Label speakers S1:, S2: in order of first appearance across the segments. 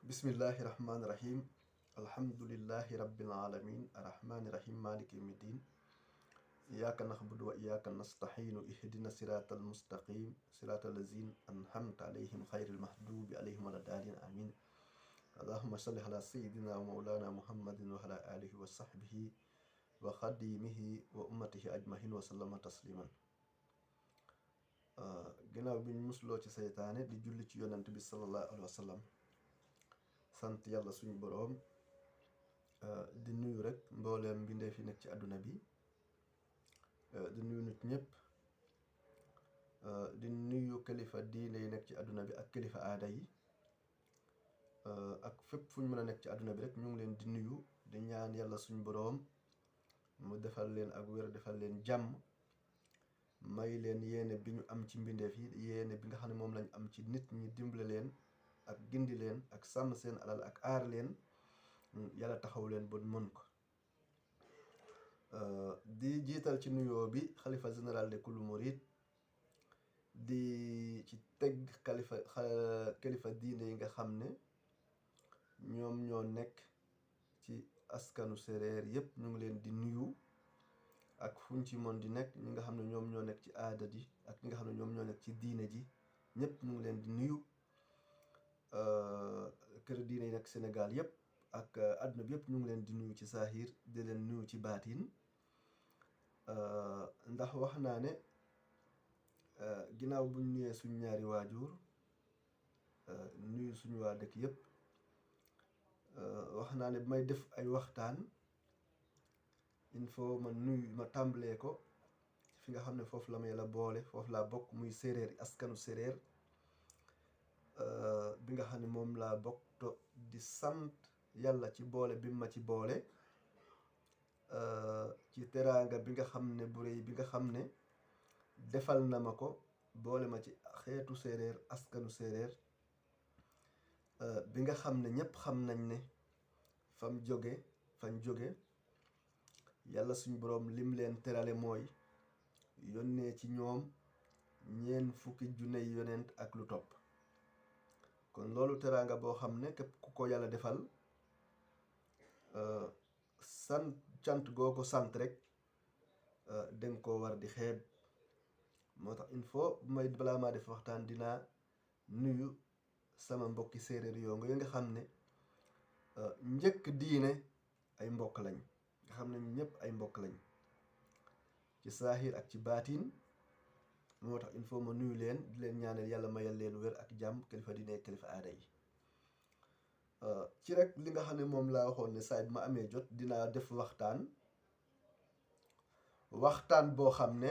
S1: bismillahi rahmaani rahim alhamdulillahi rabbil alamin arrahmaani rahim maliki yawmi din iyyaka na'budu wa iyyaka nasta'inu ihdina siratal mustaqim siratal lazina an'amta alayhim ghayril maghdubi alayhim waladdallin amin allahumma salli ala sayyidina wa mawlana muhammadin wa ala alihi wa sahbihi wa khadimihi wa ummatihi ajmahin wa sallama tasliman. ginnaaw bi ñu musloo ci seytaane di julli ci yonent bi sallallahu alayhi wa sallam, sant yàlla suñu boroom, di nuyu rek mbooleem mbindeef yi nekk ci àdduna bi, di nuyu nit ñëpp, di nuyu kilifa diine yi nekk ci àdduna bi ak kilifa aada yi, ak fépp fu ñu mën a nekk ci àdduna bi rek ñu ngi leen di nuyu, di ñaan yàlla suñu boroom mu defal leen ak wér, defal leen jàmm, may leen yéene bi ñu am ci mbindeef yi, yéene bi nga xam ne moom lañ am ci nit ñi, dimbale leen ak gindi leen ak sàmm seen alal ak aar leen, yàlla taxaw leen ba mën ko. di jiital ci nuyoo bi xalifa général de kullu murid, di ci teg kilifa diine yi nga xam ne ñoom ñoo nekk ci askanu séeréer yépp, ñu ngi leen di nuyu ak fuñ ci mën di nekk, ñi nga xam ne ñoom ñoo nekk ci aada ji ak ñi nga xam ne ñoom ñoo nekk ci diine ji, ñëpp ñu ngi leen di nuyu. kër diine yi nekk Sénégal yëpp ak àdduna bi yëpp ñu ngi leen di nuyu ci saahir, di leen nuyu ci baatin, ndax wax naa ne ginnaaw buñ nuyee suñ ñaari waajur, nuyu suñu waa dëkk yëpp, wax naa ne bu may def ay waxtaan il faut ma tàmbalee ko fi nga xam ne foofu la ma yàlla boole, foofu laa bokk, muy séeréer, askanu séeréer, bi nga xam ne moom laa bokk to di sant yàlla ci boole bi ma ci boole, ci teraanga bi nga xam ne bu rëy bi nga xam ne defal na ma ko, boole ma ci xeetu séeréer, askanu séeréer, bi nga xam ne ñëpp xam nañ ne fañ jóge yàlla suñu boroom lim leen terale mooy yónnee ci ñoom 40 yonent ak lu topp. kon loolu teraanga boo xam ne képp ku ko yàlla defal, cant goo ko sant rek danga ko war di xeeb. moo tax il faut balaa maa def waxtaan dinaa nuyu sama mbokki séeréer yoo nga xam ne njëkk diine ay mbokk lañ, nga xam ne ñëpp ay mbokk lañ ci saahir ak ci baatin. moo tax il faut ma nuyu leen, di leen ñaanal yàlla mayal leen wér ak jàmm, kilifa diine kilifa aada yi. ci rek li nga xam ne moom laa waxoon ne saa bi ma amee jot dinaa def waxtaan boo xam ne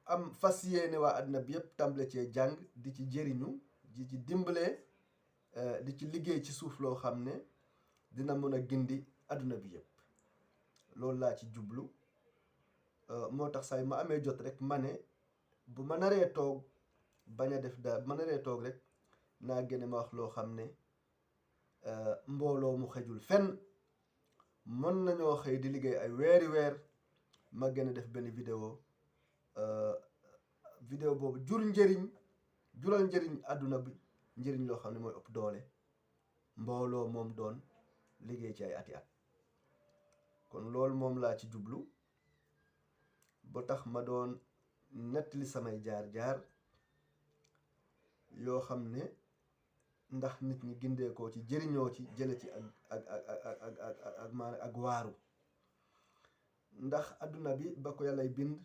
S1: am fas yéene waa àdduna bi yëpp tàmbale cee jàng, di ci jëriñu, di ci dimbale, di ci liggéey ci suuf loo xam ne dina mën a gindi àdduna bi yëpp. loolu laa ci jublu. moo tax saa ma amee jot rek ma ne bu ma naree toog bañ a def daal, bu ma naree toog rek naa génne ma wax loo xam ne mbooloo mu xejul fenn mën nañoo xëy di liggéey ay weeri weer, ma gën a def benn vidéo boobu jural njëriñ àdduna bi, njëriñ loo xam ne mooy ëpp doole mbooloo moom doon liggéey ci ay ati at. kon loolu moom laa ci jublu, ba tax ma doon nettali samay jaar-jaar yoo xam ne ndax nit ñi gindeekoo ci, jëriñoo ci, jële ci ak waaru. ndax àdduna bi ba ko yàllay bind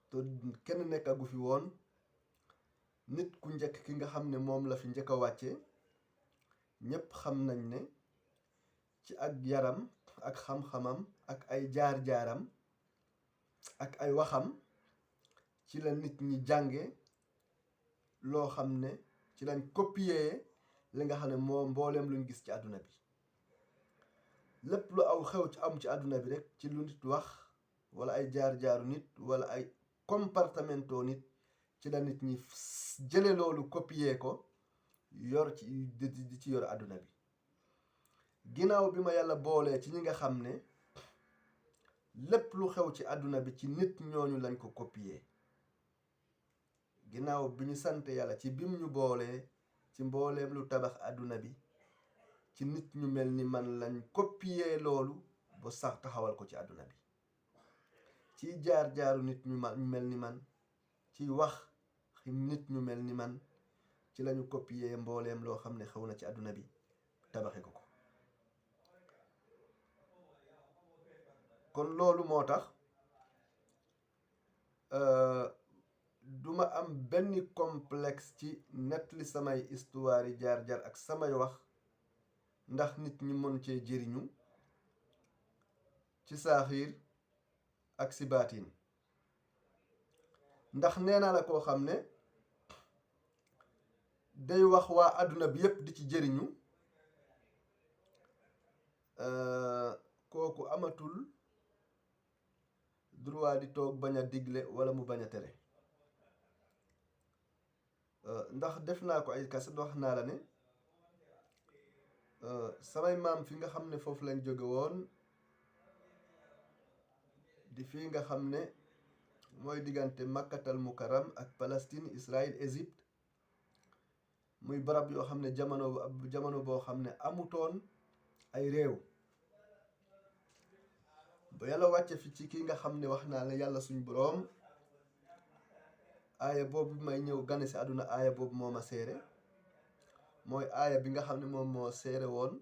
S1: te kenn nekkagu fi woon, nit ku njëkk ki nga xam ne moom la fi njëkk a wàcce, ñépp xam nañ ne ci ak yaram ak xam-xamam ak ay jaar-jaaram ak ay waxam ci la nit ñi jànge loo xam ne ci lañ copier li nga xam ne moo mbooleem luñ gis ci àdduna bi. lépp lu xew ci am ci àdduna bi rek ci lu nit wax wala ay jaar-jaaru nit wala ay comportemento nit, ci la nit ñi jële loolu copier ko yor ci di ci yor àdduna bi. ginnaaw bi ma yàlla boolee ci ñi nga xam ne lépp lu xew ci àdduna bi ci nit ñooñu lañ ko copier, ginnaaw bi ñu sant yàlla ci bim ñu boolee ci mbooleem lu tabax àdduna bi ci nit ñu mel ni man lañ copier loolu ba sax taxawal ko ci àdduna bi ci jaar-jaaru nit ñu mel ni man ci wax nit ñu mel ni man ci lañu copier mbooleem loo xam ne xew na ci àdduna bi tabaxe ko kon loolu moo tax duma am benn complexe ci nettali samay histoire yi jaar-jaar ak samay wax ndax nit ñi mën cee jëriñu ci saaxiir ak si baatin ndax nee naa la koo xam ne day wax waa àdduna bi yépp di ci jëriñu kooku amatul droit di toog bañ a digle wala mu bañ a tere ndax def naa ko ay kaset wax naa la ne samay maam fi nga xam ne foofu lañ jóge woon di fii nga xam ne mooy diggante Makkatal Mukarram ak Palestine Israël Égypte muy barab yoo xam ne jamono boo xam ne amutoon ay réew ba yàlla wàcce fi ci ki nga xam ne wax naa la yàlla suñ boroom aaya boobu may ñëw gane si àdduna aaya boobu moo ma seere mooy aaya bi nga xam ne moom moo seere woon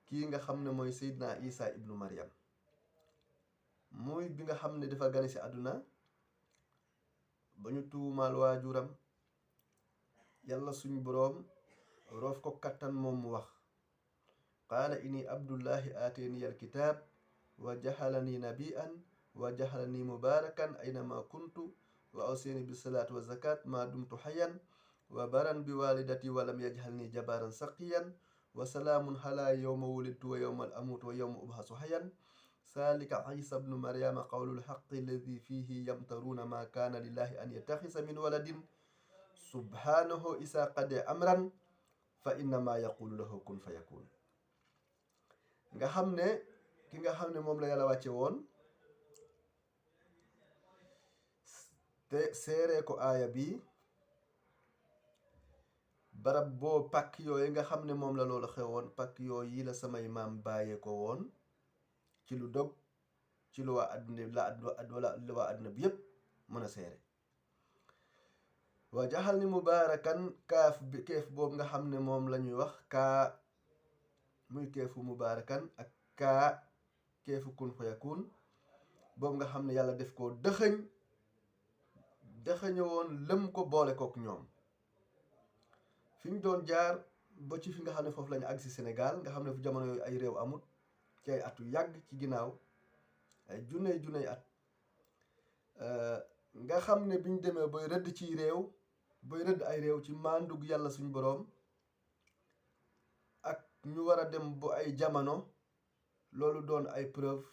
S1: kii nga xam ne mooy Seydina Isa ibnu Maryam muy bi nga xam ne dafa gane si àdduna ba ñu tuumaal waajuram yàlla suñ boroom roof ko kattan moom mu wax qaala inni abdullahi aateni alkitab wa jaxalani nabian wa jaxalani mubarakan aynama kuntu wa awsini bisalaati wa zakat ma dumtu xayan wa baran bi walidati walam yajxalni jabaran saqiyan wa salaamun ala yowma wulidtu wa yowma al amut wa yowma ubhasu xayan salika isa bnu maryama qawlul xaqi alladi fihi yamtaruuna ma kaana lillahi an yattaxisa min waladin subhanahu isa qade amran fa innama yaqulu lahu kun fa yakun nga xam ne ki nga xam ne moom la yàlla wàcce woon te seeree ko aaya bi barab boo pàkk yooyu nga xam ne moom la loolu xewoon pàkk yooyu yi la samay maam bàyyee ko woon ci lu dog ci lu waa àdduna bi yépp mën a seere waa jaxal ni mubaarakan keef boobu nga xam ne moom la ñuy wax kaa muy keefu mubaarakan ak kaa keefu kun fa yakun boobu nga xam ne yàlla def ko dëxëñe woon lëm ko boole kook ñoom fi ñu doon jaar ba ci fi nga xam ne foofu lañu àgg si Sénégal nga xam ne fu jamono yooyu ay réew amut ci ay at yu yàgg ci ginnaaw ay junney at nga xam ne bi ñu demee bay rëdd ci réew bay rëdd ay réew ci maandug yàlla suñu boroom ak ñu war a dem bu ay jamono loolu doon ay preuve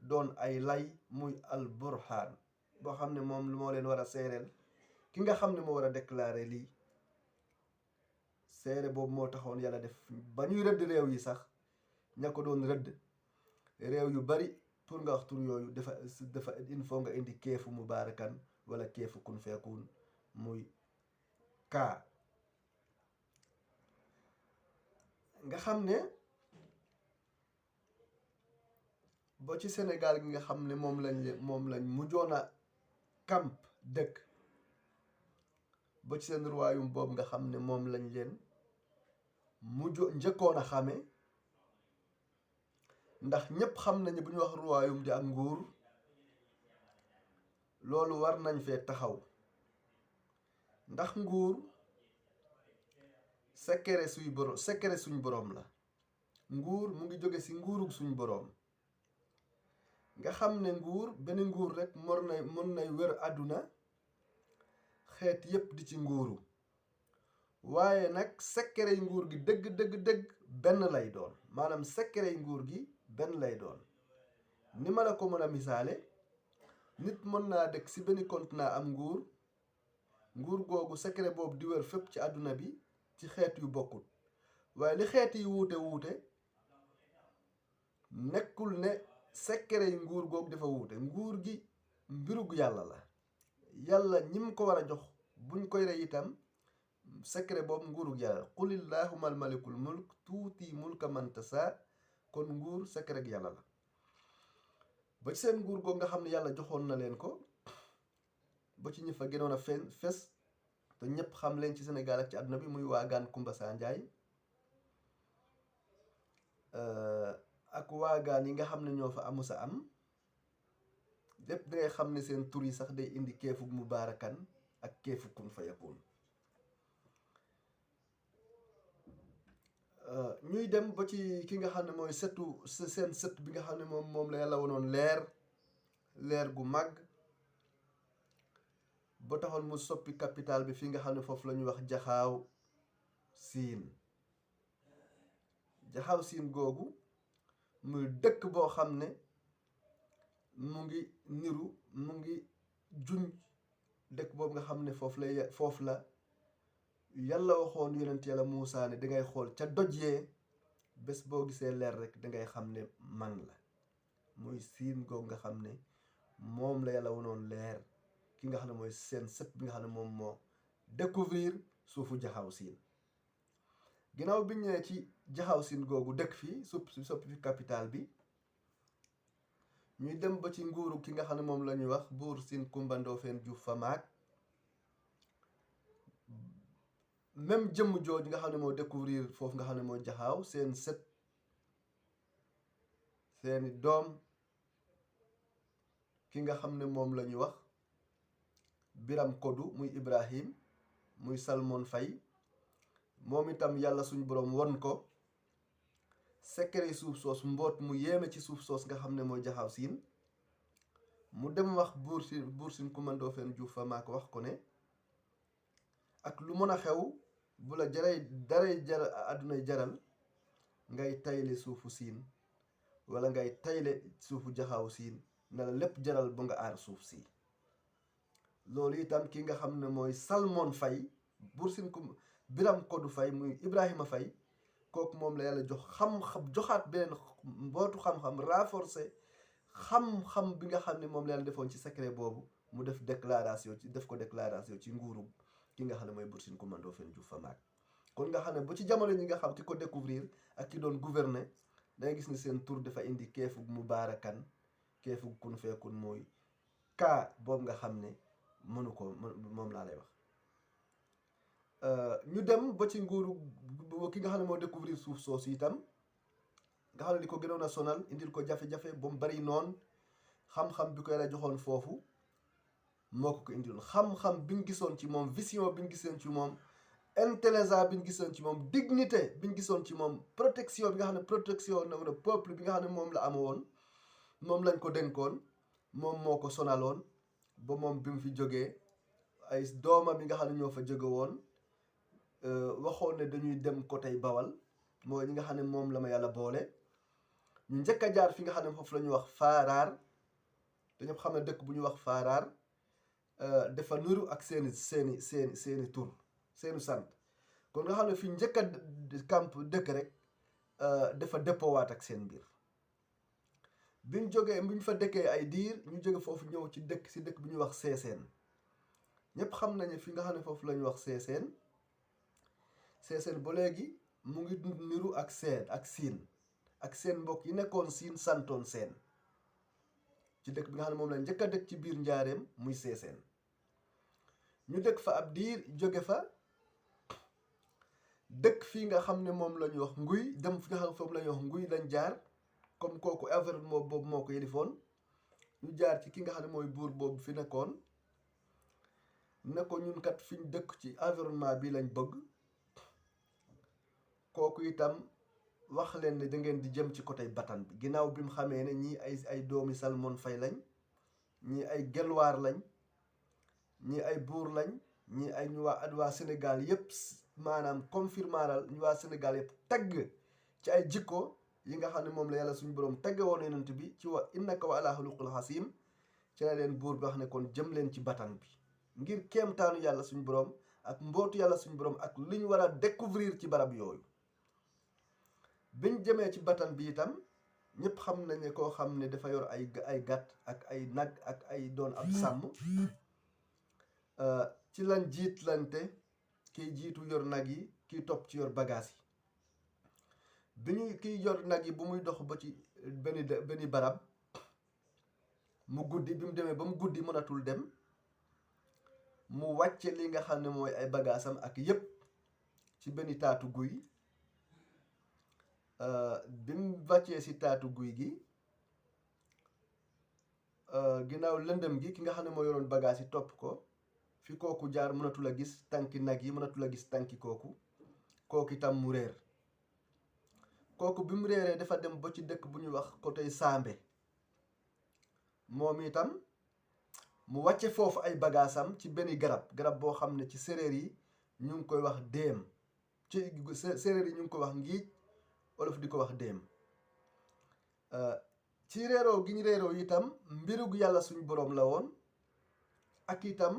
S1: doon ay lay muy al burhaan boo xam ne moom moo leen war a seereel ki nga xam ne moo war a déclarer lii seere boobu moo taxoon yàlla def ba ñuy rëdd réew yi sax ña ko doon rëdd réew yu bari pour nga wax tur yooyu dafa il faut nga indi keefu mubaarakan wala keefu kun feekun muy kaa nga xam ne ba ci Sénégal gi nga xam ne moom lañ mujjoon a camp dëkk ba ci seen royaume boobu nga xam ne moom lañ leen njëkkoon a xame ndax ñépp xam nañu bu ñu wax royaume di ak nguur loolu war nañ fee taxaw ndax nguur secret suñ boroom la nguur mu ngi jóge ci nguurug suñ boroom nga xam ne nguur benn nguur rek mën nay wër àdduna xeet yépp di ci nguuru waaye nag secret yi nguur gi dëgg benn lay doon maanaam secret yi nguur gi benn lay doon ni ma la ko mën a misaale nit mën naa dëkk ci benn continent am nguur googu secret boobu di wër fépp ci àdduna bi ci xeet yu bokkut waaye li xeet yi wuute nekkul ne secret yi nguur googu dafa wuute nguur gi mbirug yàlla la yàlla ñim ko war a jox buñ koy rey itam secret boobu nguurug yàlla qul illahuma al malikul mulk tuuti mulka man tasa kon nguur secret yàlla la ba ci seen nguur googu nga xam ne yàlla joxoon na leen ko ba ci ñi fa gënoon a fes te ñëpp xam leen ci Sénégal ak ci àdduna bi muy waagaan Kumba Sanjaay ak waagaan yi nga xam ne ñoo fa amusa am lépp dangay xam ne seen tur yi sax day indi keefug mubaarakan ak keefug kun fa yakun ñuy dem ba ci ki nga xam ne mooy seen sët bi nga xam ne moom la yàlla wonoon leer gu màgg ba taxoon mu soppi capital bi fi nga xam ne foofu la ñuy wax jaxaaw siin googu muy dëkk boo xam ne mu ngi juñ dëkk boobu nga xam ne foofu la yàlla waxoon yonent yàlla Muusaa ne dangay xool ca doj yee bés boo gisee leer rek dangay xam ne man la muy siin googu nga xam ne moom la yàlla wonoon leer ki nga xam ne mooy seen sët bi nga xam ne moom moo découvrir suufu jaxaw siin ginnaaw bi ñëwee ci jaxaw siin googu dëkk fii soppi fi capital bi ñuy dem ba ci nguuru ki nga xam ne moom la ñuy wax buur siin Kumba Ndoofeen Juuf Famaak même jëmm jooju nga xam ne moo découvrir foofu nga xam ne mooy jaxaaw seen sët seeni doom ki nga xam ne moom la ñuy wax Biram Kodu muy Ibrahim muy Salmon Fay moom itam yàlla suñu boroom won ko secret suuf soos mboot mu yéeme ci suuf soos nga xam ne mooy jaxaw siin mu dem wax buur siin Kumba Ndoofeen Juuf Famaak wax ko ne ak lu mën a xew bu la àddunay jaral ngay tayle suufu siin wala ngay tayle suufu jaxaw siin na la lépp jaral ba nga aar suuf si loolu itam ki nga xam ne mooy Salmon Fay buur siin Biram Kodu Fay muy Ibrahima Fay kooku moom la yàlla joxaat beneen mbootu xam-xam renforcé xam-xam bi nga xam ne moom la yàlla defoon ci secret boobu mu def ko déclaration ci nguuru ki nga xam ne mooy buur siin Kumba Ndoofeen Juuf Famaak kon nga xam ne ba ci jamono ñi nga xam ki ko découvrir ak ki doon gouverner dangay gis ni seen tur dafa indi keefug mubaarakan keefug kun feekun mooy kaa boobu nga xam ne mënu ko moom laa lay wax ñu dem ba ci nguuru ki nga xam ne moo découvrir suuf soosu itam nga xam ne li ko gënoon a sonal indil ko jafe-jafe ba mu bari noonu xam-xam bi ko yàlla joxoon foofu moo ko indiloon xam-xam bi ñu gisoon ci moom vision bi ñu gisoon ci moom intelligence bi ñu gisoon ci moom dignité bi ñu gisoon ci moom protection bi nga xam ne protection na peuple bi nga xam ne moom la amoon moom lañ ko dénkoon moom moo ko sonaloon ba moom bi mu fi jógee ay doomam yi nga xam ne ñoo fa jóge woon waxoon ne dañuy dem côté Bawal mooy ñi nga xam ne moom la ma yàlla boole ñu njëkk a jaar fi nga xam ne foofu la ñuy wax Faaraar dañu xam ne dëkk bu ñuy wax Faaraar dafa nuru ak seeni tur seeni sant kon nga xam ne fi njëkk a camp dëkk rek dafa dëppoowaat ak seen mbir biñ fa dëkkee ay diir ñu jóge foofu ñëw ci dëkk bi ñuy wax Seeseen ñëpp xam nañu fi nga xam ne foofu la ñuy wax Seeseen ba léegi mu ngi niru ak siin ak seen mbokk yi nekkoon siin santoon seen ci dëkk bi nga xam ne moom la njëkk a dëkk ci biir njaareem muy Seeseen ñu dëkk fa ab diir jóge fa dëkk fii nga xam ne moom la ñuy wax nguy dem fi nga xam ne foofu la ñuy wax nguy lañ jaar comme kooku environnement boobu moo ko yëlifoon ñu jaar ci ki nga xam ne mooy buur boobu fi nekkoon ne ko ñun kat fi ñu dëkk ci environnement bi lañ bëgg kooku itam wax leen ne da ngeen di jëm ci côté Batan bi ginnaaw bi mu xamee ne ñii ay doomi Salmon Fay lañ ñii ay gelwaar lañ ñii ay buur lañ ñii ay ñu waa Sénégal yépp maanaam confirmaral ñu waa Sénégal yépp tagg ci ay jikko yi nga xam ne moom la yàlla suñu boroom tagge woon yonent bi ci wa innaka wa ala xuluqul xasim ci la leen buur bi wax ne kon jëm leen ci Batan bi ngir kéemtaanu yàlla suñu boroom ak mbootu yàlla suñu boroom ak li ñu war a découvrir ci barab yooyu biñ jëmee ci Batan bi itam ñëpp xam nañ ne koo xam ne dafa yor ay gàtt ak ay nag ak ay doon ab sàmm ci lañ jiitlante kiy jiitu yor nag yi kiy topp ci yor bagaas yi kiy yor nag yi bu muy dox ba ci benn barab mu guddi bi mu demee ba mu guddi mënatul dem mu wàcce li nga xam ne mooy ay bagaasam ak yépp ci benn taatu guy bi mu wàccee si taatu guy gi ginnaaw lëndëm gi ki nga xam ne moo yoroon bagaas yi topp ko fi kooku jaar mënatul a gis tànki nag yi mënatul a gis tànki kooku itam mu réer kooku bi mu réeree dafa dem ba ci dëkk bu ñuy wax côté Sambé moom itam mu wàcce foofu ay bagaasam ci benn garab boo xam ne ci séréer yi ñu ngi koy wax déem ci séréer yi ñu ngi koy wax ngiij olof di ko wax déem ci réeroo gi ñu réeroo itam mbirug yàlla suñu boroom la woon ak itam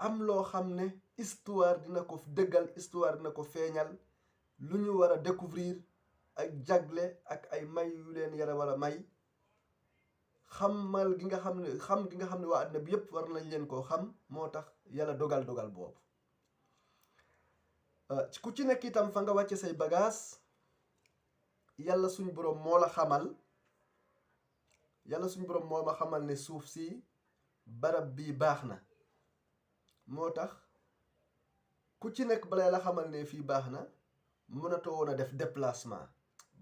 S1: am loo xam ne histoire dina ko dëggal histoire dina ko feeñal lu ñu war a découvrir ak jagle ak ay may yu leen yara wala may xam gi nga xam ne waa àddina bi yépp war nañ leen koo xam moo tax yàlla dogal boobu ku ci nekk itam fa nga wàcce say bagaas yàlla suñu boroom moo ma xamal ne suuf si barab bii baax na moo tax ku ci nekk balay la xamal ne fii baax na mënatoo woon a def déplacement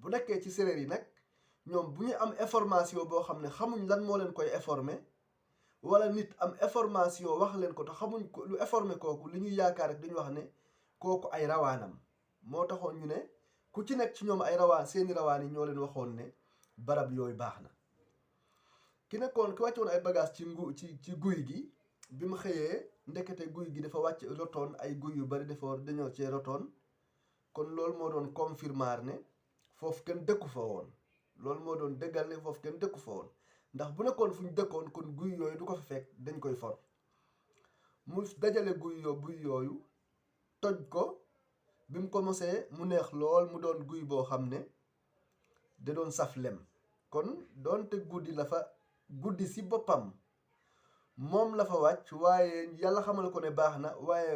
S1: bu nekkee ci séréer yi nag ñoom bu ñu am information boo xam ne xamuñ lan moo leen koy informer wala nit am information wax leen ko te xamuñ ko lu informer kooku li ñuy yaakaar rek dañu wax ne kooku ay rawaanam moo taxoon ñu ne ku ci nekk ci ñoom ay seeni rawaan yi ñoo leen waxoon ne barab yooyu baax na ki wàccoon ay bagage ci guy gi bi mu xëyee ndekete guy gi dafa wàcc rotoon ay guy yu bari dañoo cee rotoon kon loolu moo doon confirmer ne foofu kenn dëkku fa woon loolu moo doon dëggal ne foofu kenn dëkku fa woon ndax bu nekkoon fu ñu dëkkoon kon guy yooyu du ko fa fekk dañ koy for mu dajale guy yooyu toj ko bi mu ko mosee mu neex lool mu doon guy boo xam ne da doon saf lem kon doonte guddi si boppam moom la fa wàcc waaye yàlla xamal ko ne baax na waaye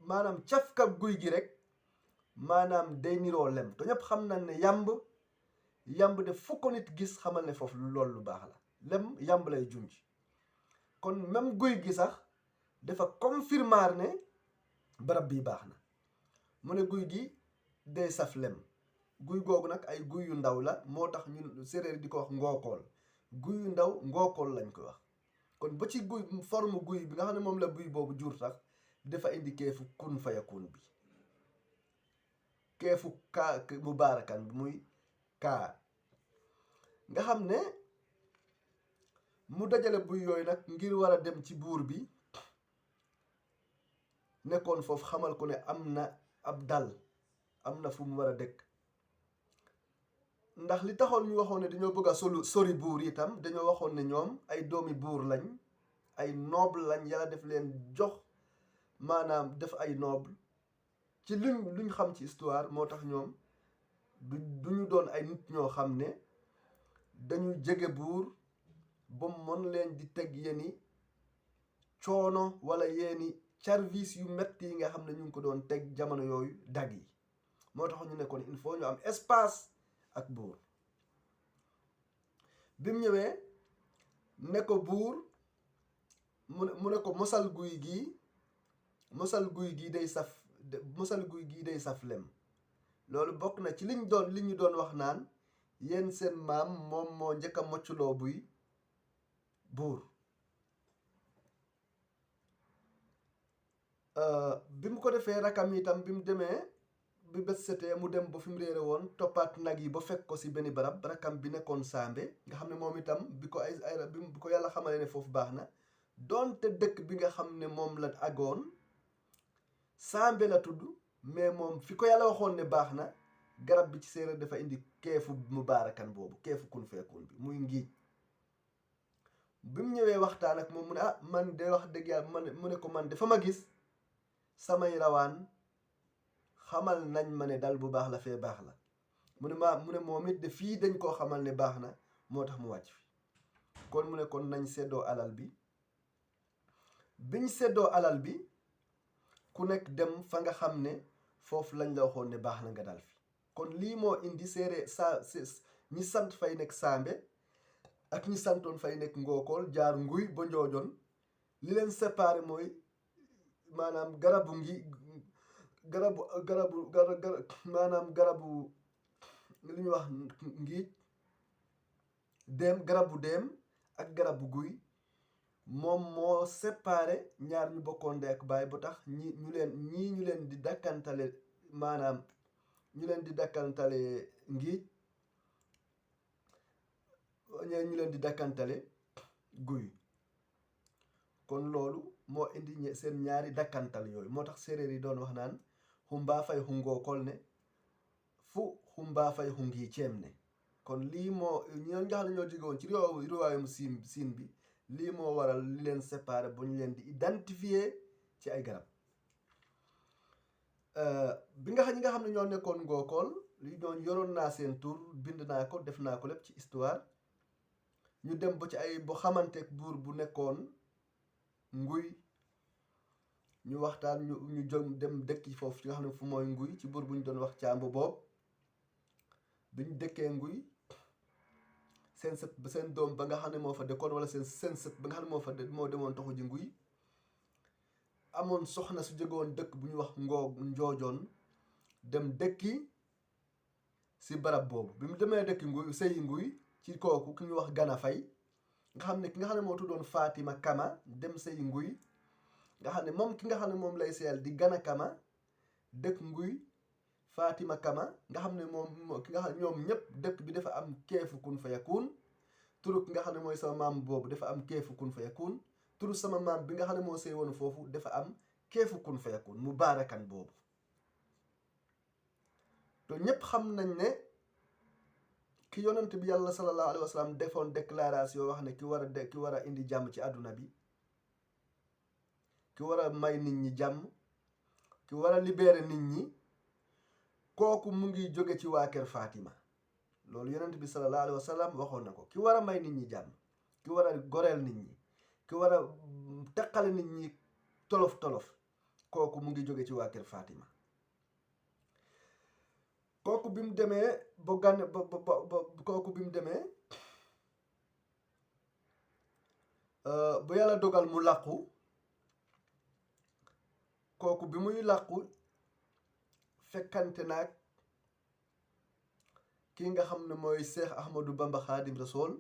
S1: maanaam cafka guy gi rek maanaam day niroo lem te ñëpp xam nañ ne yamb de fu ko nit gis xamal ne foofu loolu lu baax la lem yamb lay junj kon même guy gi sax dafa confirmer ne barab bii baax na mu ne guy gi day saf lem guy googu nag ay guy yu ndaw la moo tax ñun séréer di ko wax ngookool guy yu ndaw ngookool lañ ko wax kon ba ci forme guy bi nga xam ne moom la guy boobu jur tax dafa indi keefu kun fayakun bi keefu kaa mubaarakan bi muy kaa nga xam ne mu dajale buy yooyu nag ngir war a dem ci buur bi nekkoon foofu xamal ko ne am na ab dal am na fu mu war a dëkk ndax li taxoon ñu waxoon ne dañoo bëgg a sori buur itam dañoo waxoon ne ñoom ay doomi buur lañ ay noble lañ yàlla def leen jox maanaam def ay noble ci luñ xam ci histoire moo tax ñoom duñu doon ay nit ñoo xam ne dañuy jege buur ba mën leen di teg yeni coono wala yeni service yu metti yi nga xam ne ñu ngi ko doon teg jamono yooyu dag yi moo tax ñu nekkoon il faut ñu am espace ak buur bi mu ñëwee ne ko buur mu ne ko mosal guy gii day saf lem loolu bokk na ci li ñu doon wax naan yéen seen maam moom moo njëkk a mocculoo buy buur bi mu ko defee rakam itam bi mu demee bi bés setee mu dem ba fi mu réere woon toppaat nag yi ba fekk ko si benn barab rakam bi nekkoon Sambé nga xam ne moom itam bi ko yàlla xamale ne foofu baax na doonte dëkk bi nga xam ne moom la agoon Sambé la tudd mais moom fi ko yàlla waxoon ne baax na garab bi ci séeréer dafa indi keefu mubaarakan boobu keefu kun feekun bi muy ngiij bi mu ñëwee waxtaan ak moom mu ne man de wax dëgg yàlla mu ne ko man de fa ma gis samay rawaan xamal nañ ma ne dal bu baax la fee baax la mu ne moom it de fii dañ koo xamal ne baax na moo tax mu wàcc fi kon mu ne kon nañ seddoo alal bi biñ seddoo alal bi ku nekk dem fa nga xam ne foofu lañ la waxoon ne baax na nga dal fi kon lii moo indi ñi sant fay nekk Sambe ak ñi santoon fay nekk Ngokol jaar Nguy ba Njoojon li leen séparé mooy maanaam garabu li ñuy wax ngiij garabu deem ak garabu guy moom moo séparé ñaar ñu bokkoon ndey ak baay ba tax ñu leen di dakkantale maanaam ñu leen di dakkantale ngiij ñu leen di dakkantale guy kon loolu moo indi seen ñaari dakkantal yooyu moo tax séeréer yi doon wax naan xumbaa fay xu Ngokol ne fu xumbaa fay xu ngi ceem ne kon lii moo ñoo nga xam ne ñoo jóge woon ci riwaayum siin bi lii moo waral li leen séparé ba ñu leen di identifier ci ay garab ñi nga xam ne ñoo nekkoon Ngokol li doon yoroon naa seen tur bind naa ko def naa ko lépp ci histoire ñu dem ba ci ay bu xamanteek buur bu nekkoon Nguy ñu waxtaan ñu jóg dem dëkk foofu ci nga xam ne fu mooy Nguy ci buur bu ñu doon wax Caambu boobu bi ñu dëkkee Nguy seen doom ba nga xam ne moo fa dëkkoon wala seen sët ba nga xam ne moo demoon taxu ji Nguy amoon soxna su jógewoon dëkk bu ñu wax Njoojoon dem dëkki si barab boobu bi mu demee dëkki Nguy sëyi Nguy ci kooku ki ñu wax Gana Fay nga xam ne moo tuddoon Fatima Kama dem sëyi Nguy nga xam ne moom ki nga xam ne moom lay seyal di Gana Kama dëkk Nguy Fatima Kama nga xam ne moom ki nga xam ne ñoom ñëpp dëkk bi dafa am keefu kun fa yakun turu ki nga xam ne mooy sama maam boobu dafa am keefu kun fa yakun turu sama maam bi nga xam ne moo sëy woon foofu dafa am keefu kun fa yakun mu baarakan boobu te ñëpp xam nañ ne ki yonent bi yàlla sallallahu alayhi wa sallam defoon déclaration wax ne ki war a indi jàmm ci àdduna bi ki war a may nit ñi jàmm ki war a libérer nit ñi kooku mu ngi jóge ci waa kër Fatima loolu yonent bi sallallahu alayhi wa sallam waxoon na ko ki war a may nit ñi jàmm ki war a goreel nit ñi ki war a teqale nit ñi tolof kooku mu ngi jóge ci waa kër Fatima kooku bi mu demee kooku bi mu demee bu yàlla dogal mu làqu kooku bi muy làqu fekkante naag ki nga xam ne mooy Cheikh Ahmadou Bamba Khadim Rasoul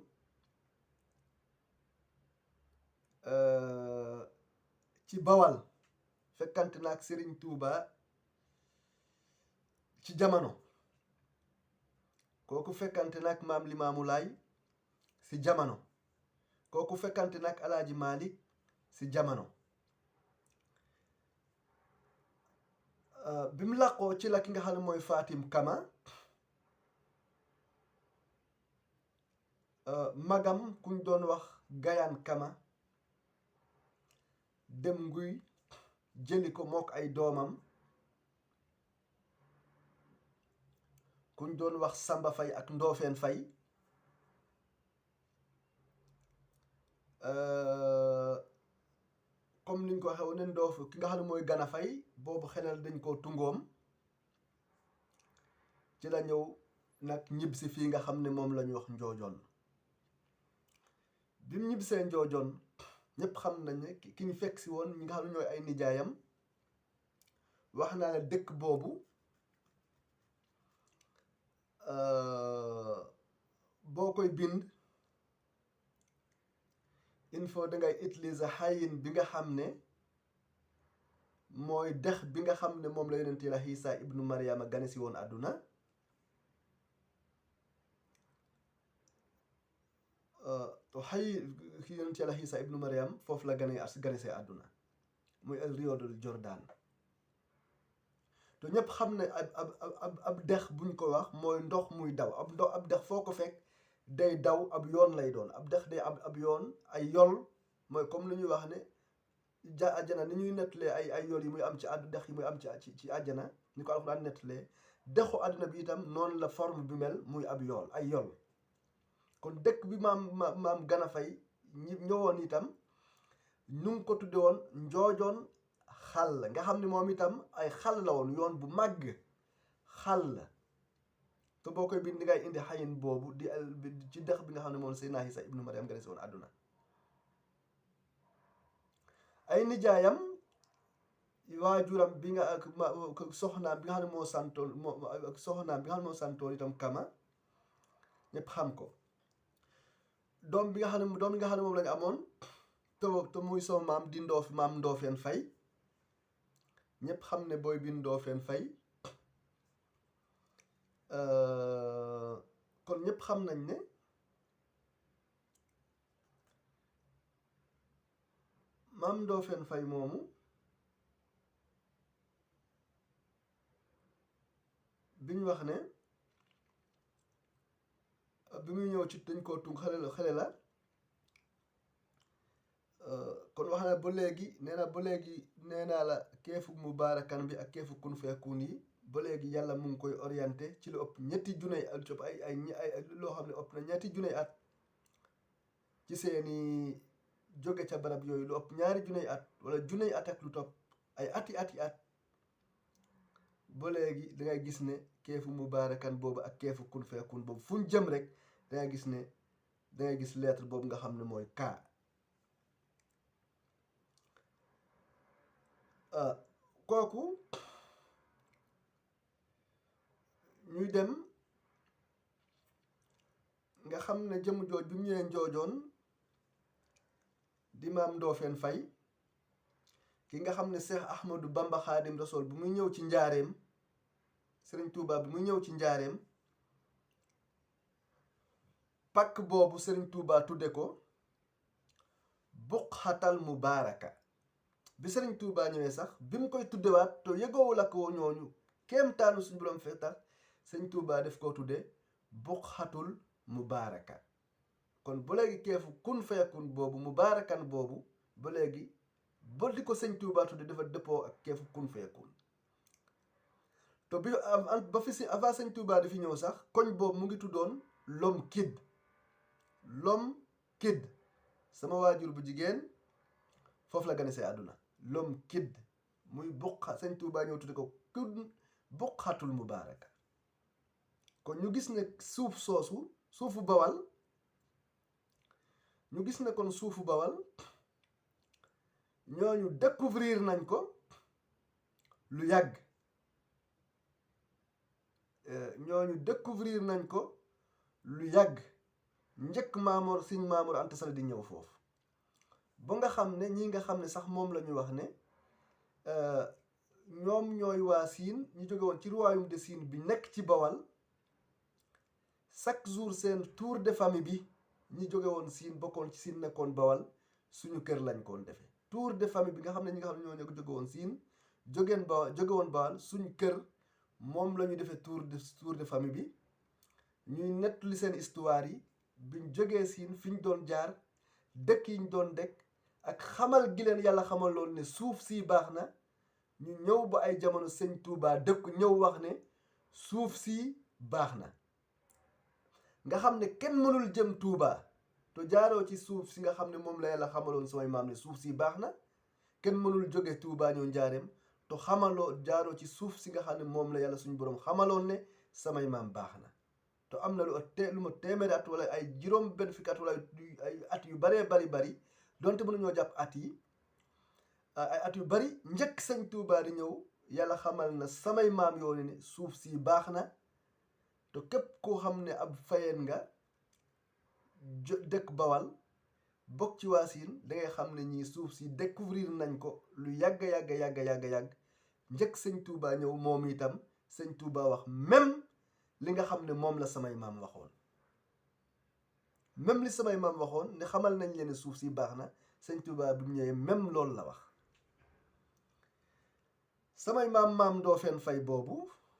S1: ci Bawal fekkante naag Serigne Touba ci jamono kooku fekkante nag maam Limaamu Laay si jamono kooku fekkante nag Alaaji Malik si jamono bi mu làqoo ci la ki nga xam ne mooy Fatim Kama magam kuñ doon wax Gayaan Kama dem Nguy jëli ko mook ay doomam kuñ doon wax Samba Fay ak Ndoofeen Fay comme niñ ko waxee woon ne ki nga xam ne mooy Gana Fay boobu xelal dañ ko tungoom ci la ñëw nag ñibbisi fii nga xam ne moom la ñu wax Njoojoon bi mu ñibbisee Njoojoon ñëpp xam nañ ne ki ñu fekk si woon ñi nga xam ne ñooy ay nijaayam wax naa ne dëkk boobu boo koy bind il faut dangay utiliser xayin bi nga xam ne mooy dex bi nga xam ne moom la yonent Yàlla Iisaa ibnu Maryama gane si woon àdduna xay yonent Yàlla Iisaa ibnu Maryam foofu la gane see àdduna muy el Rio del Jordan te ñëpp xam ne ab dex buñ ko wax mooy ndox muy daw ab dex foo ko fekk day daw ab yoon lay doon ab dex day ab yoon ay yol mooy comme lu ñuy wax ne àjjana ni ñuy nettalee ay yol yi muy am ci dex yi muy am ci àjjana ni ko Alxuraan nettalee dexu àdduna bi itam noonu la forme bi mel muy ab yool ay yol kon dëkk bi maam Gana Fay ñëwoon itam ñu ngi ko tudde woon Njoojoon xàll nga xam ne moom itam ay xàll la woon yoon bu màgg xàll te boo koy bind ngay indi xayin boobu di ci dex bi nga xam ne moom Seydina Isa ibnu Mariam nga ne si woon àdduna ay nijaayam waajuram bi nga ak soxnaam bi nga xam ne moo santoon soxnaam bi nga xam ne moo santoon itam Kama ñëpp xam ko doom bi nga xam ne moom lañu amoon te muy sama maam di maam Ndoofeen Fay ñëpp xam ne booy bi Ndoofeen Fay kon ñëpp xam nañ ne maam Ndoofeen Fay moomu biñ wax ne bi muy ñëw ci dañ koo tung xale la kon wax na ba léegi nee naa la keefu mubaarakan bi ak keefu kun feekun yi ba léegi yàlla mu ngi koy orienté ci lu ëpp ñetti juney ay loo xam ne ëpp na ñetti juney at ci seeni jóge ca barab yooyu lu ëpp ñaari juney at wala juney at ak lu topp ay ati at ba léegi dangay gis ne keefu mubaarakan boobu ak keefu kun feekun boobu fu ñu jëm rek dangay gis lettre boobu nga xam ne mooy kaa kooku ñuy dem nga xam ne jëm jooj bi mu ñëwee njoojoon di maam Ndoofeen Fay ki nga xam ne Seex Ahmadu Bamba Xaadim Rasool bi muy ñëw ci njaareem Sëriñ Tuubaa bi muy ñëw ci njaareem pàkk boobu Sëriñ Tuubaa tudde ko buqxatal mubaaraka bi Sëriñ Tuubaa ñëwee sax bi mu koy tuddewaat te yëgoowul ak woo ñooñu kéemtaanu suñu borom fee tax Sëriñ Tuubaa def koo tudde buqxatul mubaaraka kon ba léegi keefu kun feekun boobu mubaarakan boobu ba léegi ba di ko Sëriñ Tuubaa tudde dafa dëppoo ak keefu kun feekun te bi ba fi si avant Sëriñ Tuubaa di fi ñëw sax koñ boobu mu ngi tuddoon Lom Kid sama waajur bu jigéen foofu la gane see àdduna Lom Kid muy Sëriñ Tuubaa ñëw tudde ko buqxatul mubaaraka kon ñu gis ne suuf soosu suufu Bawal ñooñu découvrir nañ ko lu yàgg njëkk Sëñ Maamoor Anta Sali di ñëw foofu ba nga xam ne ñi nga xam ne sax moom la ñu wax ne ñoom ñooy waa Siin ñu jóge woon ci royaume de Siin bi nekk ci Bawal chaque jour seen tour de famille bi ñi jóge woon Siin bokkoon ci Siin nekkoon Bawal suñu kër lañ koon defee tour de famille bi nga xam ne ñi nga xam ne ñoo jóge woon Siin jóge woon Bawal suñu kër moom la ñu defee tour de famille bi ñuy nettali seen histoire yi biñ jógee Siin fi ñu doon jaar dëkk yi ñu doon dëkk ak xamal gi leen yàlla xamal loolu ne suuf si baax na ñu ñëw ba ay jamono Sëñ Tuubaa dëkk ñëw wax ne suuf si baax na nga xam ne kenn mënul jëm Tuubaa te jaaroo ci suuf si nga xam ne moom la yàlla xamaloon samay maam ne suuf si baax na kenn mënul jóge Tuubaa ñëw njaareem te jaaroo ci suuf si nga xam ne moom la yàlla suñu boroom xamaloon ne samay maam baax na te am na lu ma téeméeri at wala ay juróom benn fukki at wala ay at yu baree bari donte mënuñoo jàpp at yi ay at yu bari njëkk Sëñ Tuubaa di ñëw yàlla xamal na samay maam yoone ne suuf si baax na te képp koo xam ne ab fayeen nga dëkk Bawal bokk ci waa Siin dangay xam ne ñii suuf si découvrir nañ ko lu yàgg njëkk Sëñ Tuubaa ñëw moom itam Sëñ Tuubaa wax même li nga xam ne moom la samay maam waxoon même li samay maam waxoon ne xamal nañ leen suuf si baax na Sëñ Tuubaa bi mu ñëwee même loolu la wax samay maam Ndoofeen Fay boobu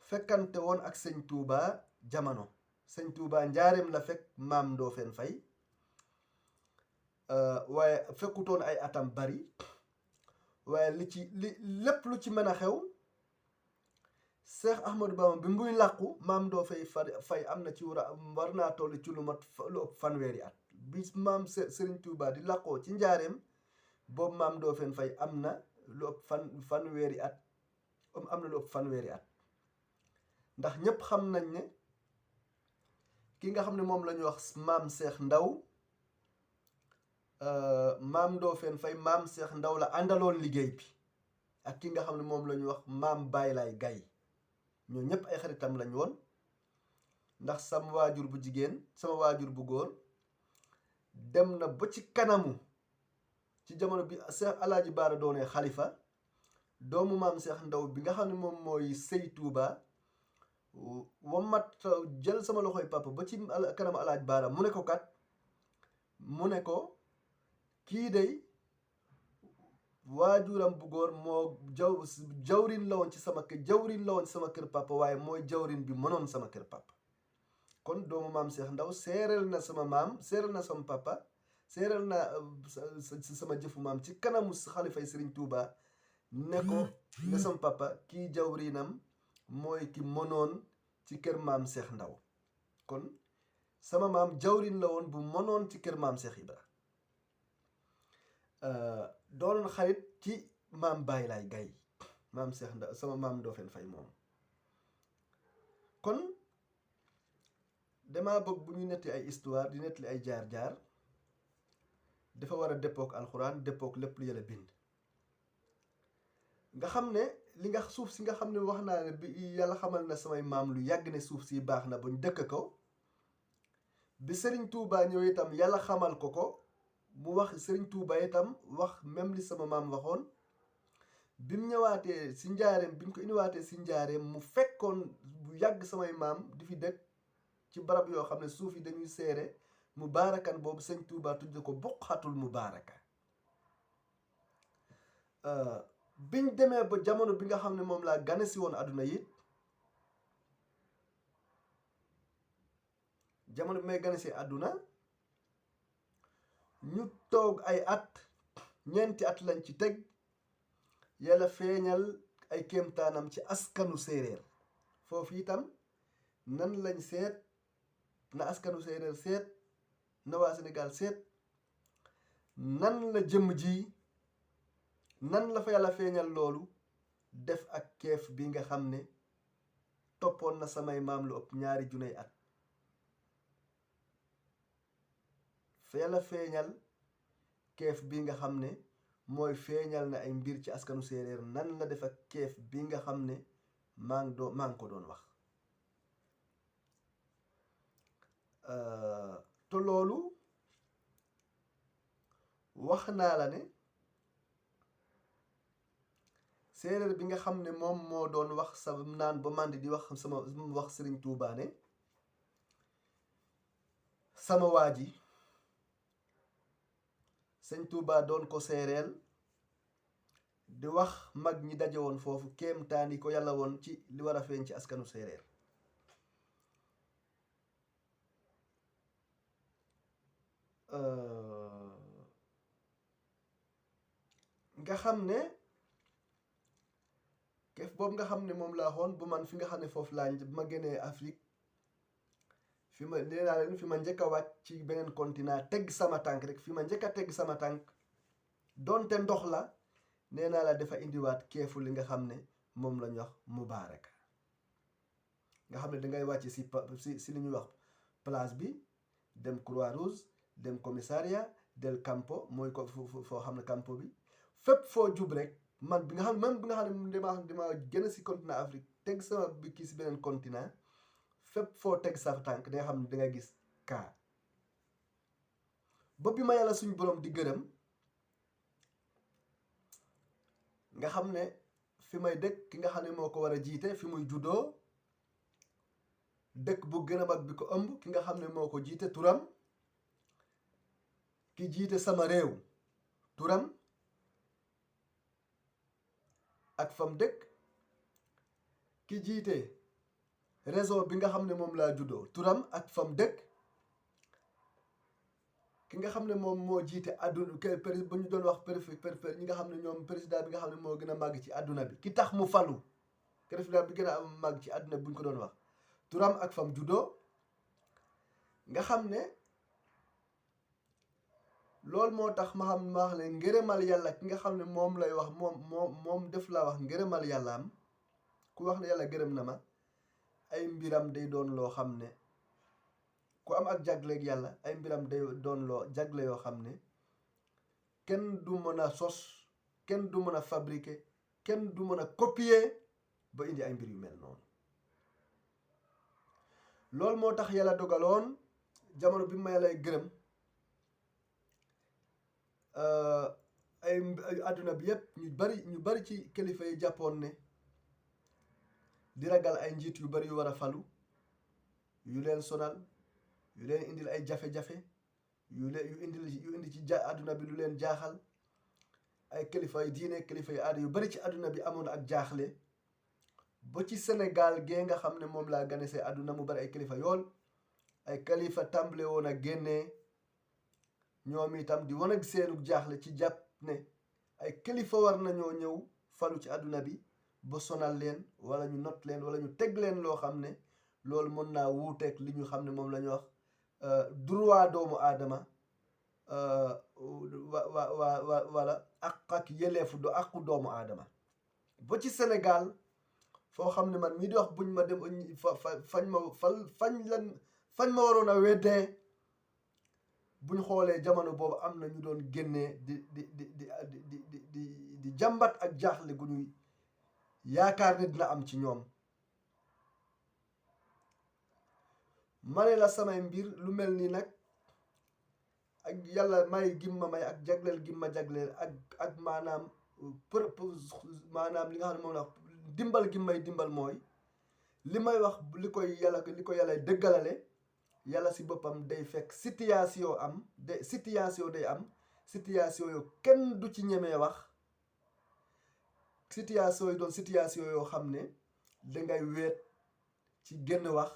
S1: fekkante woon ak Sëñ Tuubaa jamono Sëñ Tuubaa njaareem la fekk maam Ndoofeen Fay waaye fekkutoon ay atam bari waaye lépp lu ci mën a xew Seex Ahmadu Bamba bi muy làqu maam Ndoofeen Fay am na ci war naa toll ci lu ëpp fanweeri at bi maam Sëriñ Tuubaa di làqoo ci njaareem boobu maam Ndoofeen Fay am na lu ëpp fanweeri at am na lu ëpp fanweeri at ndax ñépp xam nañ ne ki nga xam ne moom la ñu wax maam Seex Ndaw maam Ndofeen Fay maam Seex Ndaw la àndaloon liggéey bi ak ki nga xam ne moom la ñu wax maam Baay Laay Gay ñoo ñépp ay xaritam lañ woon ndax sama waajur bu jigéen sama waajur bu góor dem na ba ci kanamu ci jamono bi Seex Alaaji Baara doonee xalifa doomu maam Seex Ndaw bi nga xam ne moom mooy sëy Tuuba wamat jël sama loxoy papa ba ci kanamu Alaaji Baara mu ne ko kii day waajuram bu góor moo jawrin la woon ci sama kër papa waaye mooy jawrin bi mënoon sama kër papa kon doomu maam Seex Ndaw seereel na sama maam seereel na sama papa seereel na sama jëfu maam ci kanamu xalifay Sëriñ Tuuba ne ko ne sama papa kii jawrinam mooy ki mënoon ci kër maam Seex Ndaw kon sama maam jawrin la woon bu mënoon ci kër maam Seex Ibra doonoon xarit ci maam Baay Laay Gay maam Seex Ndaw sama maam Ndofeen Fay moom kon dama bëgg bu ñu netti ay histoire di nettali ay jaar-jaar dafa war a dëppook alxuraan dëppook lépp lu Yàlla bind nga xam ne li nga suuf si nga xam ne wax naa ne bi Yàlla xamal na samay maam lu yàgg ne suuf si baax na buñ dëkk ko bi Sëriñ Tuuba ñëw itam Yàlla xamal ko mu wax Sëriñ Tuuba itam wax même li sama maam waxoon bi mu ñëwaatee si njaareem bi ñu ko indiwaatee si njaareem mu fekkoon bu yàgg samay maam di fi dëkk ci barab yoo xam ne suuf yi dañuy seere mu baarakan boobu Sëriñ Tuuba tudde ko buqatul mu baaraka biñ demee ba jamono bi nga xam ne moom laa gane si woon àdduna yi jamono bi may gane si àdduna ñu toog ay at ñeenti at lañ ci teg Yàlla feeñal ay kéemtaanam ci askanu séeréer foofu itam nan lañ seet na askanu séeréer seet na waa Sénégal seet nan la jëmm ji nan la fa Yàlla feeñal loolu def ak keef bi nga xam ne toppoon na samay maam lu ëpp 2 juney at fa Yàlla feeñal keef bi nga xam ne mooy feeñal na ay mbir ci askanu séeréer nan la def ak keef bi nga xam ne maa ngi ko doon wax te loolu wax naa la ne séeréer bi nga xam ne moom moo doon wax sa naan ba màndi di wax wax Sëriñ Tuuba ne sama waa ji Sëriñ Tuuba doon ko séeréel di wax mag ñi daje woon foofu kéemtaan yi ko Yàlla woon ci li war a feeñ ci askanu séeréer nga xam ne keef boobu nga xam ne moom laa xoon bu man fi nga xam ne foofu laa ma génnee Afrique fi ma nee naa leen fi ma njëkk a wàcc ci beneen continent tegg sama tànk rek fi ma njëkk a tegg sama tànk doonte ndox la nee naa la dafa indiwaat keefu li nga xam ne moom la ñu wax mubaaraka nga xam ne dangay wàcc si li ñuy wax place bi dem Croix-Rouge dem commissariat del campo mooy ko foo xam ne campo bi fépp foo jub rek man bi nga xam même bi nga xam ne dama gën a si continent Afrique teg sama bi kii si beneen continent fépp foo teg sa tànk da nga xam ne da nga gis kaa ba bi ma Yàlla suñu borom di gërëm nga xam ne fi may dëkk ki nga xam ne moo ko war a jiite fi muy juddoo dëkk bu gën a mag bi ko ëmb ki nga xam ne moo ko jiite turam ki jiite sama réew turam ak fam dëkk ki jiite réseau bi nga xam ne moom laa juddoo turam ak fam dëkk ki nga xam ne moom moo jiite àdduna bu ñu doon wax ñi nga xam ne ñoom président bi nga xam ne moo gën a màgg ci àdduna bi ki tax mu falu président bi gën a màgg ci àdduna bi bu ñu ko doon wax turam ak fam juddoo nga xam ne loolu moo tax ma wax ne ngërëmal yàlla ki nga xam ne moom lay wax moom def laa wax ngërëmal yàlla am ku wax ne yàlla gërëm na ma ay mbiram day doon loo xam ne ku am ak jagleeg yàlla ay mbiram day doon loo jagle yoo xam ne kenn du mën a sos kenn du mën a fabriquer kenn du mën a copier ba indi ay mbir yu mel noonu loolu moo tax yàlla dogaloon jamono bi ma yàllay gërëm ay àdduna bi yépp ñu bari ci kilifa yi jàppoon ne di ragal ay njiit yu bari yu war a falu yu leen sonal yu leen indil ay jafe-jafe yu indi ci àdduna bi lu leen jaaxal ay kilifa yi diine kilifa yi aada yu bari ci àdduna bi amoon ak jaaxle ba ci Sénégal gee nga xam ne moom laa gane see àdduna mu bari ay kilifa yool ay kilifa tàmbale woon a génnee ñoom itam di wane seenu jaaxle ci jàpp ne ay kilifa war nañoo ñëw falu ci àdduna bi ba sonal leen wala ñu not leen wala ñu teg leen loo xam ne loolu mën naa wuuteeg li ñu xam ne moom la ñu wax droit doomu aadama wala ak yeleefu àqu doomu aadama ba ci Sénégal foo xam ne man mii di wax buñ ma dem fañ ma waroon a weddee buñ xoolee jamono boobu am na ñu doon génnee di jàmbat ak jaaxle gu ñuy yaakaar ne dina am ci ñoom ma ne la samay mbir lu mel nii nag ak yàlla may gim ma may ak jagleel gim ma jagleel ak maanaam maanaam li nga xam ne moom la dimbal gim may dimbal mooy li may wax li ko yàlla dëggalale yàlla si boppam day fekk situation day am situation yoo kenn du ci ñemee wax situation yi doon situation yoo xam ne dangay weet ci génn wax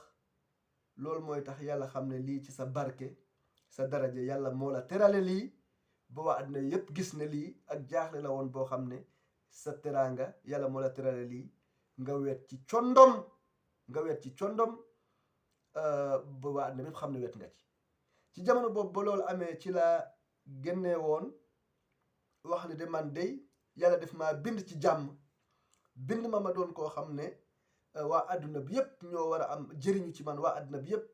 S1: loolu mooy tax yàlla xam ne lii ci sa barke sa daraja yàlla moo la terale lii ba waa àddina yépp gis ne lii ak jaaxle la woon boo xam ne sa teraanga yàlla moo la terale lii nga weet ci condom ba waa àddina bépp xam ne wet nga ci jamono boobu ba loolu amee ci la génnee woon wax ne de man dey yàlla def maa bind ci jàmm bind ma doon koo xam ne waa àdduna bi yépp ñoo war a am jëriñu ci man waa àdduna bi yépp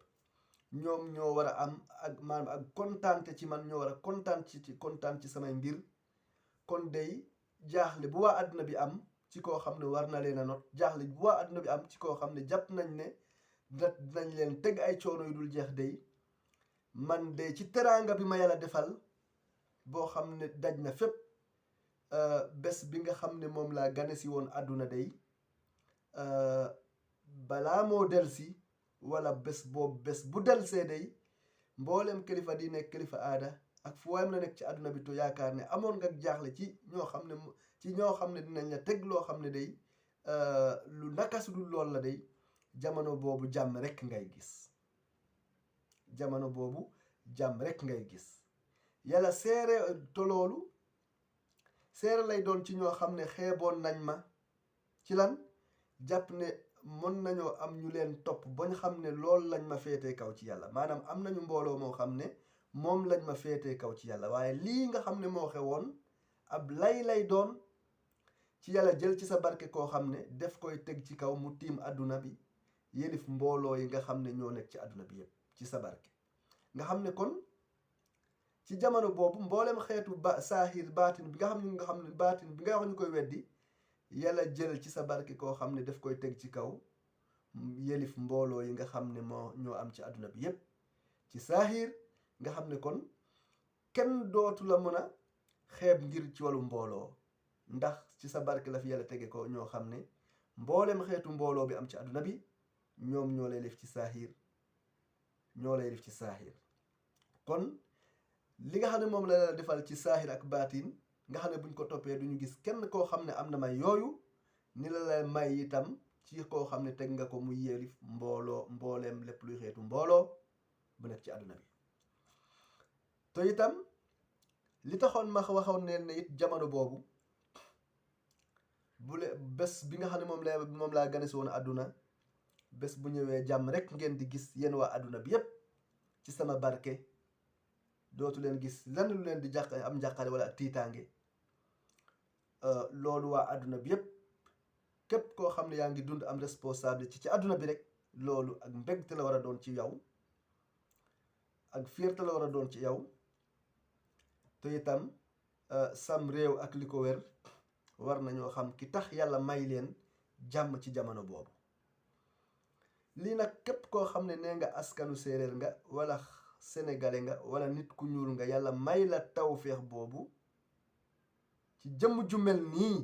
S1: ñoom ñoo war a am ak maanaam ak kontaante ci man ñoo war a kontaan ci samay mbir kon day jaaxle bu waa àdduna bi am ci koo xam ne war na leen a not jaaxle bu waa àdduna bi am ci koo xam ne jàpp nañ ne dinañ leen teg ay coono yu dul jeex day man de ci teraanga bi ma yàlla defal boo xam ne daj na fépp bés bi nga xam ne moom laa gane si woon àdduna day balaa moo delsi wala bés bu delsee day mboolem kilifa di nekk kilifa aada ak fu waay mën a nekk ci àdduna bi to yaakaar ne amoon nga jaaxle ci ñoo xam ne dinañ la teg loo xam ne day lu nakasu dul lool la day jamono boobu jàmm rekk ngay gis yàlla seere to loolu seere lay doon ci ñoo xam ne xeeboon nañ ma ci lan jàpp ne mën nañoo am ñu leen topp bañ xam ne loolu lañ ma féetee kaw ci yàlla maanaam am nañu mbooloo moo xam ne moom lañ ma féetee kaw ci yàlla waaye lii nga xam ne moo xewoon ab lay doon ci yàlla jël ci sa barke koo xam ne def koy teg ci kaw mu tiim àdduna bi yélif mbooloo yi nga xam ne ñoo nekk ci àdduna bi yépp ci sa barke nga xam ne kon ci jamono boobu mboolem xeetu saahir baatin bi nga xam ne baatin bi nga wax ñu koy weddi yàlla jël ci sa barke koo xam ne daf koy teg ci kaw yelif mbooloo yi nga xam ne ñoo am ci àdduna bi yépp ci saahir nga xam ne kon kenn dootu la mën a xeeb ngir ci wàllu mbooloo ndax ci sa barke la fi yàlla tege ko ñoo xam ne mboolem xeetu mbooloo bi am ci àdduna bi ñoom ñoo lay def ci saahir kon li nga xam ne moom la defal ci saahir ak baatin nga xam ne buñ ko toppee duñu gis kenn koo xam ne am na may yooyu ni la may itam ci koo xam ne teg nga ko mu yelif mbooleem lépp luy xeetu mbooloo bu nekk ci àdduna bi te itam li taxoon ma waxoon ne it jamono boobu bés bi nga xam ne moom laa gane si woon àdduna bés bu ñëwee jàmm rek ngeen di gis yéen waa àdduna bi yépp ci sama barke dootu leen gis lenn lu leen di am njàqare wala ak tiitaange. loolu waa àdduna bi yépp képp koo xam ne yaa ngi dund am responsabilité ci àdduna bi rek loolu ak mbégte la war a doon ci yow ak fierté la war a doon ci yow. te itam sam réew ak li ko wér war nañoo xam ki tax yàlla may leen jàmm ci jamono boobu. lii nag képp koo xam ne nee nga askanu séeréer nga wala sénégalais nga wala nit ku ñuul nga yàlla may la tawféex boobu ci jëmm ju mel nii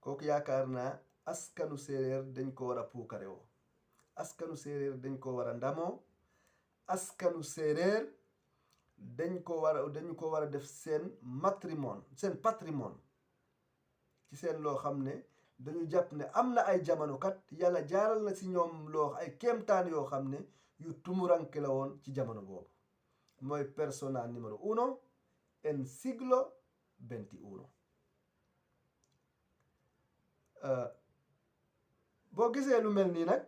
S1: kooku yaakaar naa askanu séeréer dañ ko war a puukarewoo. askanu séeréer dañ ko war a ndamoo. askanu séeréer dañu ko war a def seen patrimoine ci seen loo xam ne dañu jàpp ne am na ay jamono kat yàlla jaaral na si ñoom ay kéemtaan yoo xam ne yu tumuranke la woon ci jamono boobu. mooy persona numero 1 en siglo XXI. boo gisee lu mel nii nag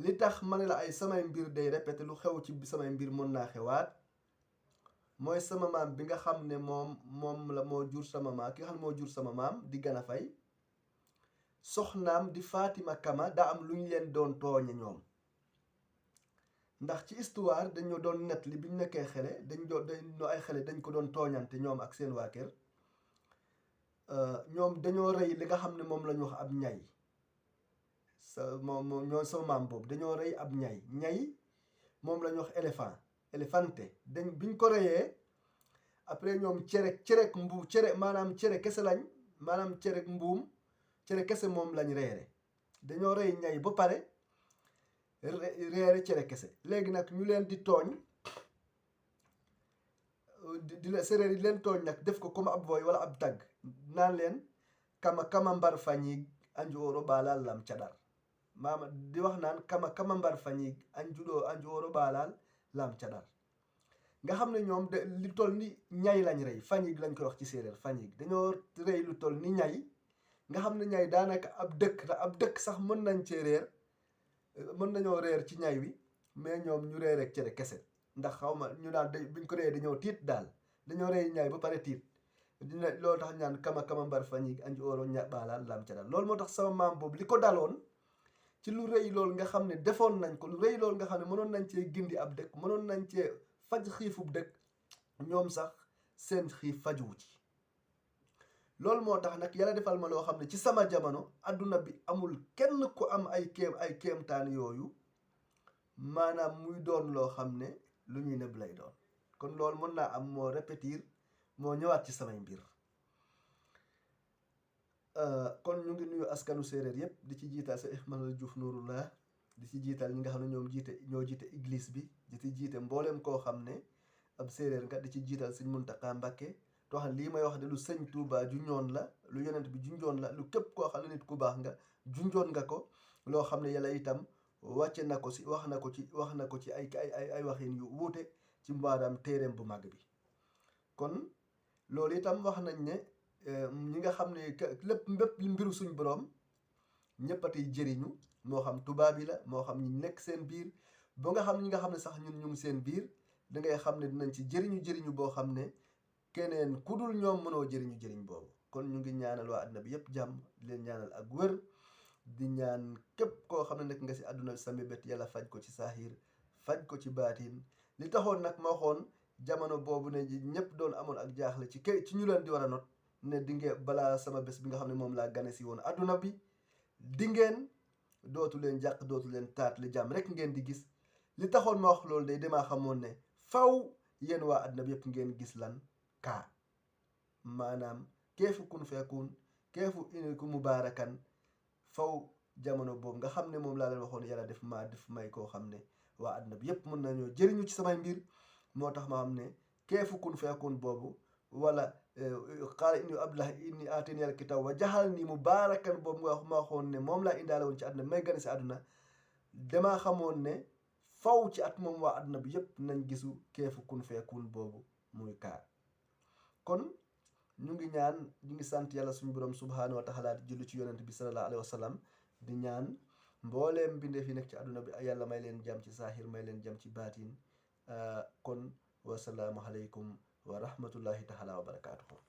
S1: li tax ma ne la ay samay mbir day répété lu xew ci samay mbir mën naa xewaat mooy sama maam bi nga xam ne moo jur sama maam ki nga xam ne moo jur sama maam di Gana Faye soxnaam di Fatima Kama daa am lu ñu leen doon tooñe ñoom. ndax ci histoire dañoo doon nettali bi ñu nekkee xale dañ ko doon tooñante ñoom ak seen waa kër. ñoom dañoo rey li nga xam ne moom la ñu wax ab ñay sama maam boobu dañoo rey ab ñay moom la ñu wax éléphante biñ ko reyee après ñoom cere kese lañ maanaam cere kese moom lañ reere. dañoo rey ñay ba pare reere cere kese. léegi nag ñu leen di tooñ séeréer yi leen tooñ nag def ko comme ab woy wala ab tagg naan leen kama mbar fañig anju oro ɓaalal lam caɗar maama di wax naan kama mbar fañig anju oro ɓaalal lam caɗar. nga xam ne ñoom li toll ni ñay lañ rey fañig lañ koy wax ci séeréer fañig dañoo rey lu toll ni ñay nga xam ne ñay daanaka ab dëkk sax mën nañoo reer ci ñay wi mais ñoom ñu reer rek cere kese. ndax xaw ma ñu naan buñ ko reyee dañoo tiit daal dañoo rey ñaay ba pare tiit loolu tax ñaan kama mbar fañi anju oro ɓaalal lam caɗar. loolu moo tax sama maam boobu li ko daloon ci lu rëy loolu nga xam ne defoon nañ ko lu rëy loolu nga xam ne mënoon nañ cee gindi ab dëkk mënoon nañ cee faj xiifub dëkk ñoom sax seen xiif fajuwu ci. loolu moo tax nag yàlla defal ma loo xam ne ci sama jamono adduna bi amul kenn ku am ay kéemtaan yooyu maanaam muy doon loo xam ne lu ñuy nëbb lay doon. kon loolu mën naa am moo répétir moo ñëwaat ci samay mbir. kon ñu ngi nuyu askanu séeréer yépp di ci jiital sa Ihmadou Diouf Nouroullah di ci jiital ñi nga xam ne ñoo jiite église bi di ci jiite mbooleem koo xam ne ab séeréer nga di ci jiital sëñ Muntaxa Mbàkke too xam ne lii may wax de lu sëñ Tuubaa junjoon la lu yonent bi junjoon la lu képp koo xam ne nit ku baax nga junjoon nga ko loo xam ne yàlla itam wàcce na ko si wax na ko ci ay waxin yu wuute ci maanaam téereem bu màgg bi. kon loolu itam wax nañ ne ñi nga xam ne lépp mbiru suñ boroom ñëppatay jëriñu moo xam tubaab yi la moo xam ñi nekk seen biir ba nga xam ñi nga xam ne sax ñun ñu ngi seen biir dangay xam ne dinañ ci jëriñu boo xam ne keneen ku dul ñoom mënoo jëriñ boobu. kon ñu ngi ñaanal waa àdduna bi yëpp jàmm di leen ñaanal ak wër di ñaan képp koo xam ne nekk nga si àdduna bi sa mébét yàlla faj ko ci saahir faj ko ci baatin. li taxoon nag ma waxoon jamono boobu ne ñëpp doon amoon ak jaaxle ci ñu leen di war a not ne di ngeen balaa sama bés bi nga xam ne moom laa gane si woon àdduna bi di ngeen dootu leen jàq dootu leen taat li jàmm rek ngeen di gis. li taxoon ma wax loolu day damaa xamoon ne faw yéen waa àdduna bi yëpp ngeen gis lan kaa maanaam keefu kun feekun keefu iniku mubaarakan faw jamono boobu nga xam ne moom laa leen waxoon yàlla def may koo xam ne waa àdduna bi yëpp mën nañoo jëriñu ci samay mbir. moo tax ma xam ne keefu kun feekun boobu wala qaala inni aatani al kitaab wa jaxalni mubaarakan boobu nga wax ma waxoon ne moom laa indaale woon ci àdduna may gane si àdduna damaa xamoon ne faw ci at moom waa àdduna bi yëpp nañ gisu keefu kun feekun boobu muy kaa. kon ñu ngi sant yàlla suñu borom subhaanahu wa taala di julli ci yonent bi sallallahu alayhi wa sallam di ñaan mbooleem mbindeef yi nekk ci àdduna bi yàlla may leen jàmm ci saahir may leen jàmm ci baatin kon wasalaamu aleykum wa rahmatullahi taala wa barakaatuhu.